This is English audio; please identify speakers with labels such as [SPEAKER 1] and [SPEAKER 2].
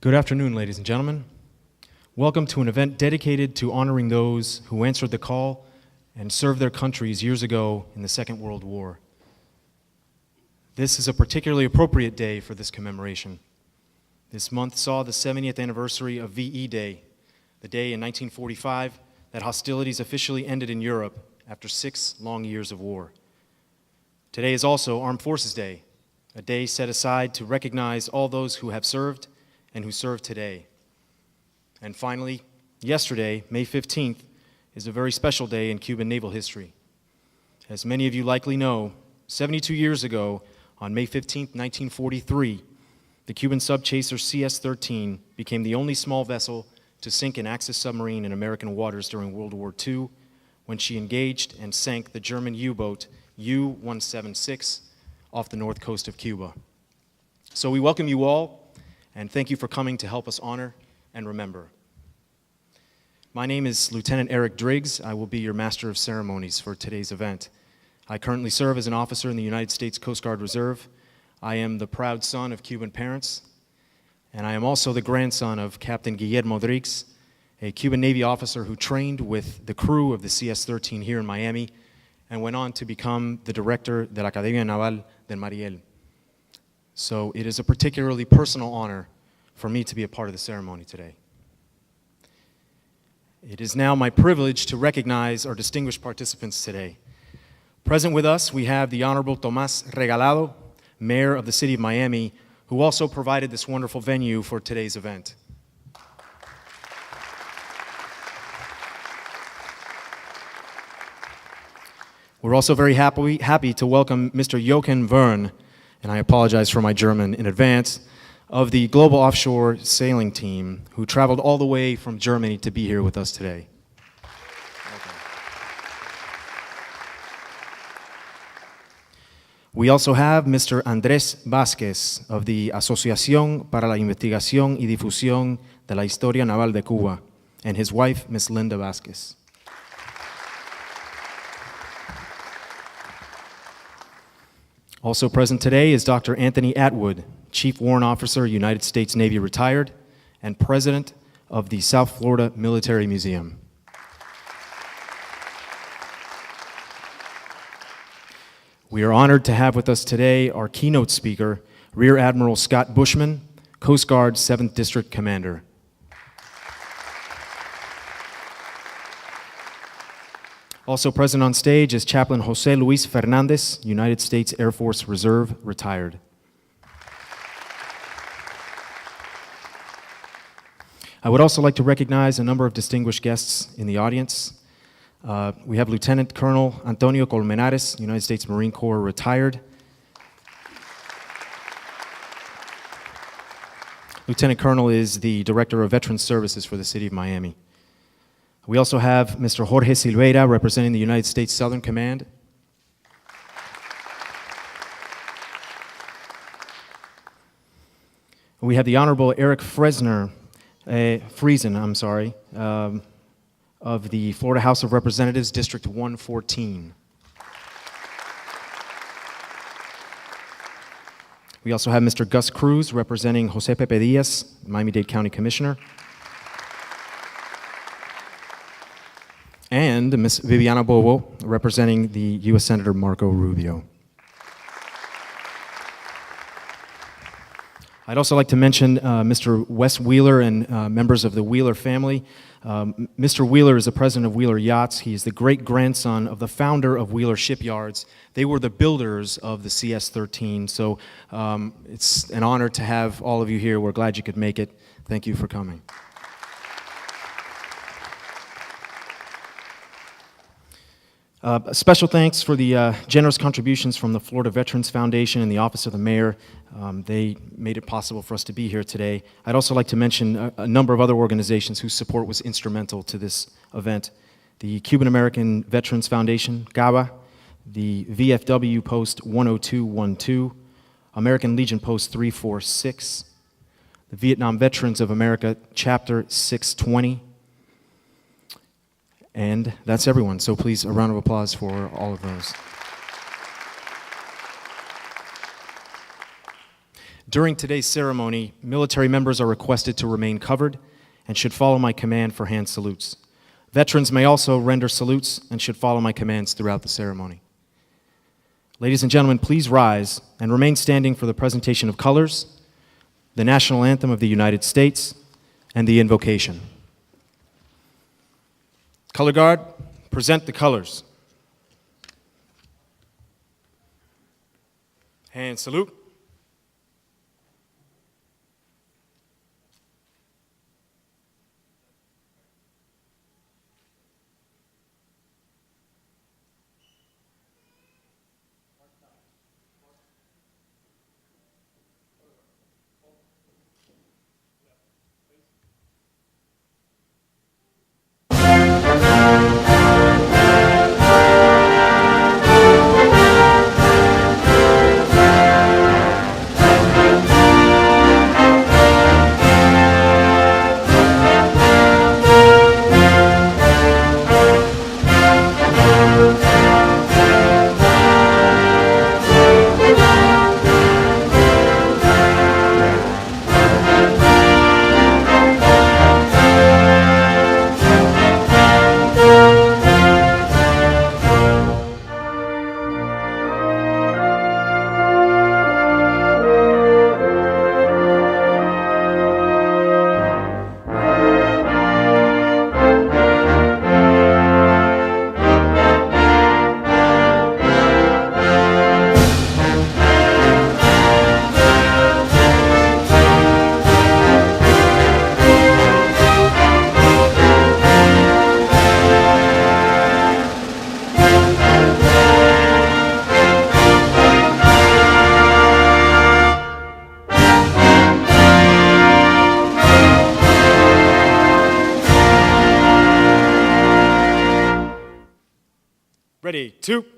[SPEAKER 1] Good afternoon, ladies and gentlemen. Welcome to an event dedicated to honoring those who answered the call and served their countries years ago in the Second World War. This is a particularly appropriate day for this commemoration. This month saw the 70th anniversary of VE Day, the day in 1945 that hostilities officially ended in Europe after 6 long years of war. Today is also Armed Forces Day, a day set aside to recognize all those who have served and who serve today. And finally, yesterday, May 15th, is a very special day in Cuban naval history. As many of you likely know, 72 years ago, on May 15th, 1943, the Cuban subchaser CS-13 became the only small vessel to sink an Axis submarine in American waters during World War II when she engaged and sank the German U-boat U-176 off the north coast of Cuba. So we welcome you all, and thank you for coming to help us honor and remember. My name is Lieutenant Eric Driggs. I will be your Master of Ceremonies for today's event. I currently serve as an officer in the United States Coast Guard Reserve. I am the proud son of Cuban parents, and I am also the grandson of Captain Guillermo Driggs, a Cuban Navy officer who trained with the crew of the CS-13 here in Miami and went on to become the director de la Academia Naval del Mariel. So it is a particularly personal honor for me to be a part of the ceremony today. It is now my privilege to recognize our distinguished participants today. Present with us, we have the Honorable Tomás Regalado, Mayor of the City of Miami, who also provided this wonderful venue for today's event. We're also very happy to welcome Mr. Jochen Wern, and I apologize for my German in advance, of the Global Offshore Sailing Team, who traveled all the way from Germany to be here with us today. We also have Mr. Andrés Vázquez of the Asociación para la Investigación y Difusión de la Historia Naval de Cuba, and his wife, Ms. Linda Vázquez. Also present today is Dr. Anthony Atwood, Chief Warrant Officer, United States Navy retired, and President of the South Florida Military Museum. We are honored to have with us today our keynote speaker, Rear Admiral Scott Bushman, Coast Guard 7th District Commander. Also present on stage is Chaplain Jose Luis Fernandez, United States Air Force Reserve, retired. I would also like to recognize a number of distinguished guests in the audience. We have Lieutenant Colonel Antonio Colmenares, United States Marine Corps, retired. Lieutenant Colonel is the Director of Veterans Services for the City of Miami. We also have Mr. Jorge Silveira, representing the United States Southern Command. We have the Honorable Eric Friesen, of the Florida House of Representatives, District 114. We also have Mr. Gus Cruz, representing Jose Pepe Diaz, Miami-Dade County Commissioner. And Ms. Viviana Bobo, representing the U.S. Senator Marco Rubio. I'd also like to mention Mr. Wes Wheeler and members of the Wheeler family. Mr. Wheeler is the president of Wheeler Yachts. He is the great-grandson of the founder of Wheeler Shipyards. They were the builders of the CS-13, so it's an honor to have all of you here. We're glad you could make it. Thank you for coming. Special thanks for the generous contributions from the Florida Veterans Foundation and the Office of the Mayor. They made it possible for us to be here today. I'd also like to mention a number of other organizations whose support was instrumental to this event. The Cuban American Veterans Foundation, GABA, the VFW Post 10212, American Legion Post 346, the Vietnam Veterans of America Chapter 620, and that's everyone, so please, a round of applause for all of those. During today's ceremony, military members are requested to remain covered and should follow my command for hand salutes. Veterans may also render salutes and should follow my commands throughout the ceremony. Ladies and gentlemen, please rise and remain standing for the presentation of colors, the national anthem of the United States, and the invocation. Color Guard, present the colors. Hand salute. Ready, 2.